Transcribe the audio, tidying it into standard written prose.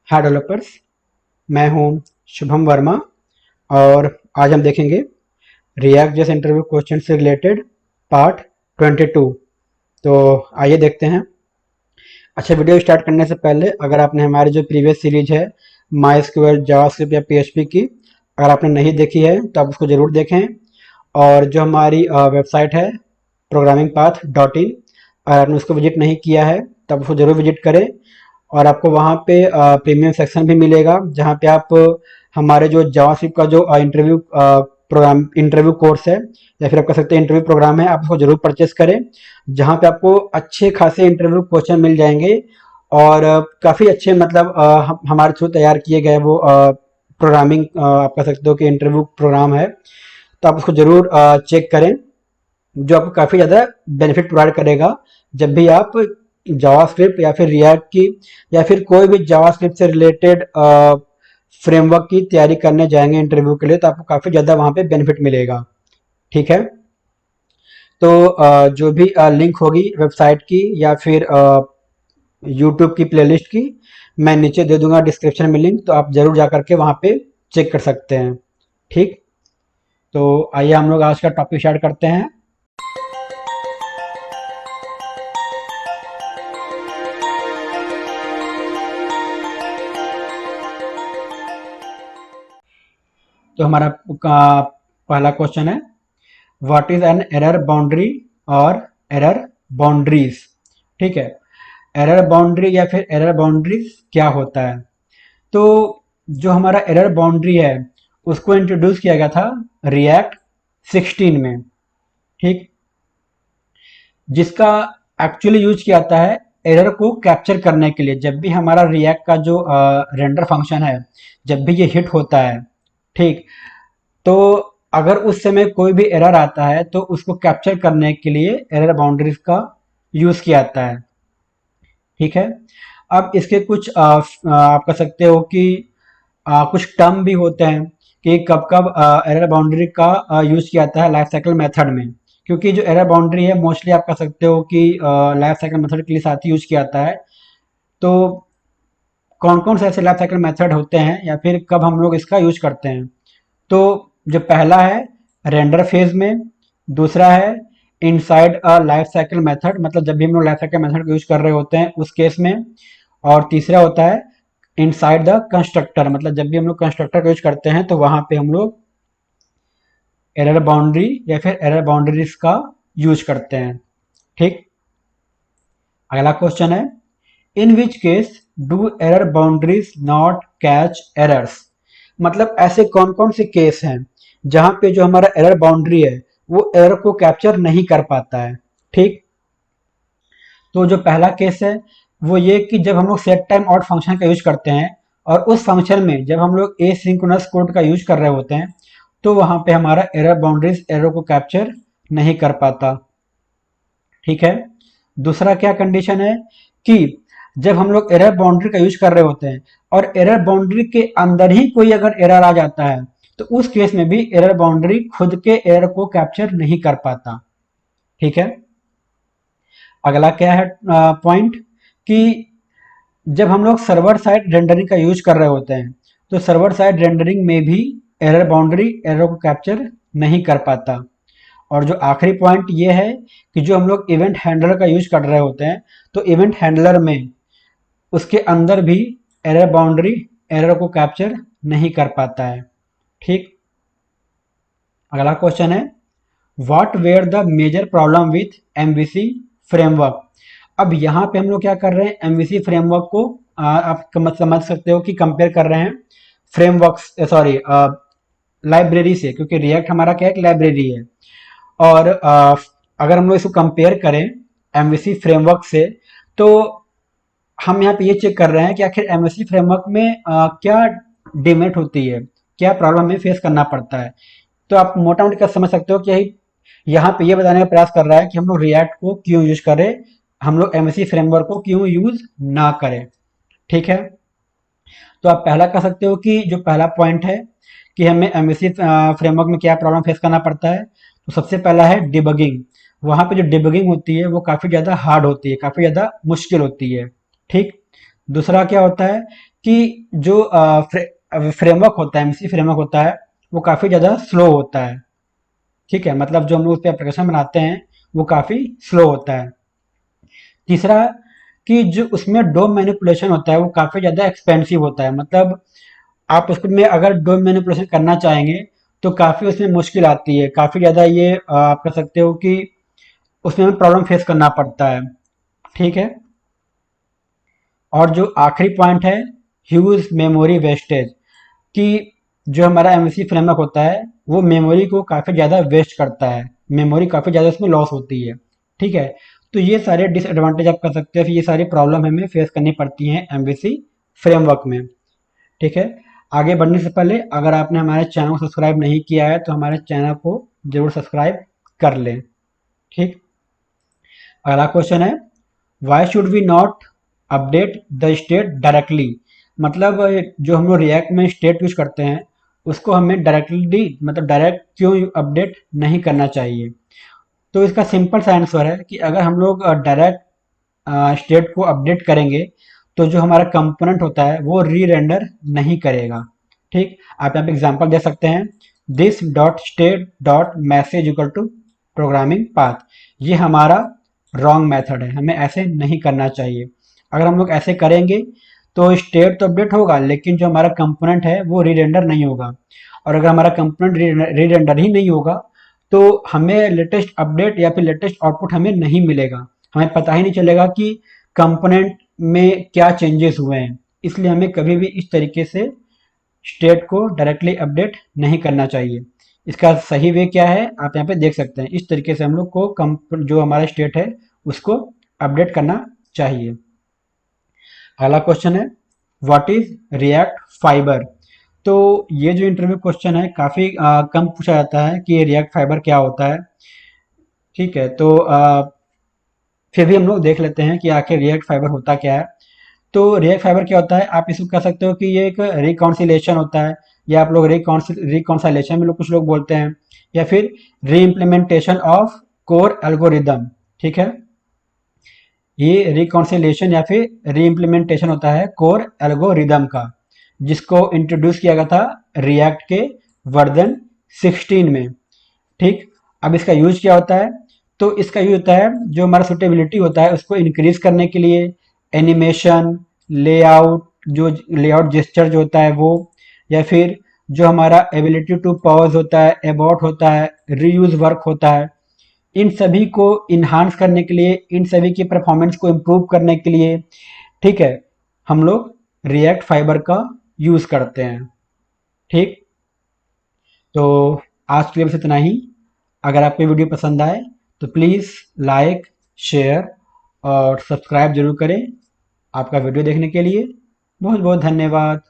हाय developers, मैं हूं शुभम वर्मा और आज हम देखेंगे रिएक्ट जेएस इंटरव्यू क्वेश्चन से रिलेटेड पार्ट 22। तो आइए देखते हैं। अच्छा, वीडियो स्टार्ट करने से पहले अगर आपने हमारी जो प्रीवियस सीरीज है माई एसक्यूएल जावास्क्रिप्ट या पीएचपी की अगर आपने नहीं देखी है तो आप उसको ज़रूर देखें। और जो हमारी वेबसाइट है प्रोग्रामिंग पाथ डॉट इन, अगर आपने उसको विजिट नहीं किया है तो आप उसको ज़रूर विजिट करें। और आपको वहाँ पे प्रीमियम सेक्शन भी मिलेगा जहाँ पे आप हमारे जो जावास्क्रिप्ट का जो इंटरव्यू कोर्स है या फिर आप कह सकते हैं इंटरव्यू प्रोग्राम है, आप उसको जरूर परचेस करें। जहाँ पे आपको अच्छे खासे इंटरव्यू क्वेश्चन मिल जाएंगे और काफ़ी अच्छे मतलब हमारे थ्रू तैयार किए गए वो प्रोग्रामिंग आप कह सकते हो कि इंटरव्यू प्रोग्राम है। तो आप उसको जरूर चेक करें, जो आपको काफ़ी ज़्यादा बेनिफिट प्रोवाइड करेगा जब भी आप जावास्क्रिप्ट या फिर रिएक्ट की या फिर कोई भी जावास्क्रिप्ट से रिलेटेड फ्रेमवर्क की तैयारी करने जाएंगे इंटरव्यू के लिए, तो आपको काफ़ी ज़्यादा वहाँ पे बेनिफिट मिलेगा। ठीक है, तो जो भी लिंक होगी वेबसाइट की या फिर यूट्यूब की प्लेलिस्ट की, मैं नीचे दे दूंगा डिस्क्रिप्शन में लिंक, तो आप ज़रूर जा करके वहाँ पे चेक कर सकते हैं। ठीक, तो आइए हम लोग आज का टॉपिक स्टार्ट करते हैं। तो हमारा पहला क्वेश्चन है, what is an error boundary और एरर बाउंड्रीज। ठीक है, एरर बाउंड्री या फिर एरर बाउंड्रीज क्या होता है। तो जो हमारा एरर बाउंड्री है उसको इंट्रोड्यूस किया गया था रिएक्ट 16 में। ठीक, जिसका एक्चुअली यूज किया जाता है एरर को कैप्चर करने के लिए। जब भी हमारा रिएक्ट का जो रेंडर फंक्शन है, जब भी ये हिट होता है, ठीक, तो अगर उस समय कोई भी एरर आता है तो उसको कैप्चर करने के लिए एरर बाउंड्रीज का यूज किया जाता है। ठीक है, अब इसके कुछ आप कह सकते हो कि कुछ टर्म भी होते हैं कि कब कब एरर बाउंड्री का यूज किया जाता है लाइफ साइकिल मेथड में। क्योंकि जो एरर बाउंड्री है मोस्टली आप कह सकते हो कि लाइफ साइकिल मेथड के लिए साथ ही यूज किया जाता है। तो कौन कौन से ऐसे लाइफ साइकिल मेथड होते हैं या फिर कब हम लोग इसका यूज करते हैं। तो जो पहला है रेंडर फेज में, दूसरा है inside a life cycle method, मतलब जब भी हम लोग लाइफ साइकिल मेथड को यूज कर रहे होते हैं उस केस में, और तीसरा होता है इनसाइड द कंस्ट्रक्टर, मतलब जब भी हम लोग कंस्ट्रक्टर का यूज करते हैं तो वहां पे हम लोग एरर बाउंड्री या फिर एरर बाउंड्रीज का यूज करते हैं। ठीक, अगला क्वेश्चन है, in which case do error boundaries not catch errors. मतलब ऐसे कौन कौन से केस हैं जहां पे जो हमारा एरर बाउंड्री है वो एरर को कैप्चर नहीं कर पाता है। ठीक, तो जो पहला केस है वो ये कि जब हम लोग सेट टाइम आउट फंक्शन का यूज करते हैं और उस फंक्शन में जब हम लोग एसिंक्रोनस कोड का यूज कर रहे होते हैं तो वहां पे हमारा एरर बाउंड्रीज एरर को कैप्चर नहीं कर पाता। ठीक है, दूसरा क्या कंडीशन है कि जब हम लोग एरर बाउंड्री का यूज कर रहे होते हैं और एरर बाउंड्री के अंदर ही कोई अगर एरर आ जाता है तो उस केस में भी एरर बाउंड्री खुद के एरर को कैप्चर नहीं कर पाता। ठीक है, अगला क्या है पॉइंट कि जब हम लोग सर्वर साइड रेंडरिंग का यूज कर रहे होते हैं तो सर्वर साइड रेंडरिंग में भी एरर बाउंड्री एरर को कैप्चर नहीं कर पाता। और जो आखिरी पॉइंट ये है कि जो हम लोग इवेंट हैंडलर का यूज कर रहे होते हैं तो इवेंट हैंडलर में उसके अंदर भी एरर बाउंड्री एरर को कैप्चर नहीं कर पाता है। ठीक, अगला क्वेश्चन है, what were the major problem with MVC framework. अब यहाँ पे हम लोग क्या कर रहे हैं, एमवीसी फ्रेमवर्क को आप समझ सकते हो कि कंपेयर कर रहे हैं फ्रेमवर्क, सॉरी, लाइब्रेरी से, क्योंकि रिएक्ट हमारा क्या एक लाइब्रेरी है। और अगर हम लोग इसको कंपेयर करें एमवीसी फ्रेमवर्क से तो हम यहाँ पे ये चेक कर रहे हैं कि आखिर एमवीसी फ्रेमवर्क में क्या डिमेरिट होती है, क्या प्रॉब्लम हमें फेस करना पड़ता है। तो आप मोटा मोटी क्या समझ सकते हो कि यहाँ पे ये बताने का प्रयास कर रहा है कि हम लोग रिएक्ट को क्यों यूज करें, हम लोग एमवीसी फ्रेमवर्क को क्यों यूज ना करें। ठीक है, तो आप पहला कह सकते हो कि जो पहला पॉइंट है कि हमें एमवीसी फ्रेमवर्क में क्या प्रॉब्लम फेस करना पड़ता है, तो सबसे पहला है डिबगिंग। वहाँ पे जो डिबगिंग होती है वो काफ़ी ज़्यादा हार्ड होती है, काफ़ी ज़्यादा मुश्किल होती है। ठीक, दूसरा क्या होता है कि जो फ्रेमवर्क होता है, एमसी फ्रेमवर्क होता है, वो काफ़ी ज़्यादा स्लो होता है। ठीक है, मतलब जो हम लोग उस पर एप्लीकेशन बनाते हैं वो काफ़ी स्लो होता है। तीसरा कि जो उसमें डोम मैनिपुलेशन होता है वो काफ़ी ज़्यादा एक्सपेंसिव होता है। मतलब आप उसमें अगर डोम मैनिपुलेशन करना चाहेंगे तो काफ़ी उसमें मुश्किल आती है, काफ़ी ज़्यादा ये आप कह सकते हो कि उसमें हमें प्रॉब्लम फेस करना पड़ता है। ठीक है। और जो आखिरी पॉइंट है, ह्यूज मेमोरी वेस्टेज, कि जो हमारा एमएससी फ्रेमवर्क होता है वो मेमोरी को काफ़ी ज़्यादा वेस्ट करता है, मेमोरी काफ़ी ज़्यादा उसमें लॉस होती है। ठीक है। तो ये सारे डिसएडवांटेज आप कर सकते हैं, फिर ये सारी प्रॉब्लम हमें फेस करनी पड़ती हैं एमवीसी फ्रेमवर्क में। ठीक है। आगे बढ़ने से पहले अगर आपने हमारे चैनल को सब्सक्राइब नहीं किया है तो हमारे चैनल को जरूर सब्सक्राइब कर लें। ठीक। अगला क्वेश्चन है, why should we not update the state directly. मतलब जो हम लोग रिएक्ट में स्टेट यूज करते हैं उसको हमें डायरेक्टली मतलब डायरेक्ट क्यों अपडेट नहीं करना चाहिए। तो इसका सिंपल सा आंसर है कि अगर हम लोग डायरेक्ट स्टेट को अपडेट करेंगे तो जो हमारा कंपोनेंट होता है वो री रेंडर नहीं करेगा। ठीक। आप यहाँ पे एग्जांपल दे सकते हैं, this dot state dot message equal to programming path. ये हमारा रॉन्ग मेथड है, हमें ऐसे नहीं करना चाहिए। अगर हम लोग ऐसे करेंगे तो स्टेट तो अपडेट होगा लेकिन जो हमारा कंपोनेंट है वो री रेंडर नहीं होगा। और अगर हमारा कंपोनेंट री रेंडर ही नहीं होगा तो हमें लेटेस्ट अपडेट या फिर लेटेस्ट आउटपुट हमें नहीं मिलेगा, हमें पता ही नहीं चलेगा कि कंपोनेंट में क्या चेंजेस हुए हैं। इसलिए हमें कभी भी इस तरीके से स्टेट को डायरेक्टली अपडेट नहीं करना चाहिए। इसका सही वे क्या है आप यहाँ पे देख सकते हैं, इस तरीके से हम लोग को जो हमारा स्टेट है उसको अपडेट करना चाहिए। अगला क्वेश्चन है, व्हाट इज रिएक्ट फाइबर। तो ये जो इंटरव्यू क्वेश्चन है काफ़ी कम पूछा जाता है कि रिएक्ट फाइबर क्या होता है। ठीक है। तो फिर भी हम लोग देख लेते हैं कि आखिर रिएक्ट फाइबर होता क्या है। तो रिएक्ट फाइबर क्या होता है, आप इसको कह सकते हो कि ये एक रिकॉन्सिलेशन होता है, या आप लोग रिकॉन्सिलेशन में लोग कुछ लोग बोलते हैं, या फिर री इम्प्लीमेंटेशन ऑफ कोर एल्गोरिदम। ठीक है। ये रिकॉन्सिलेशन या फिर री इम्प्लीमेंटेशन होता है कोर एल्गोरिदम का, जिसको इंट्रोड्यूस किया गया था रिएक्ट के वर्जन 16 में। ठीक। अब इसका यूज क्या होता है, तो इसका यूज होता है जो हमारा सुटेबिलिटी होता है उसको इंक्रीज करने के लिए, एनिमेशन, लेआउट, जो लेआउट जेस्चर जो होता है वो, या फिर जो हमारा एबिलिटी टू पॉज होता है, एबॉट होता है, रीयूज वर्क होता है, इन सभी को इन्हांस करने के लिए, इन सभी की परफॉर्मेंस को इम्प्रूव करने के लिए, ठीक है, हम लोग रिएक्ट फाइबर का यूज करते हैं। ठीक। तो आज के लिए बस इतना ही। अगर आपको वीडियो पसंद आए तो प्लीज़ लाइक, शेयर और सब्सक्राइब जरूर करें। आपका वीडियो देखने के लिए बहुत बहुत धन्यवाद।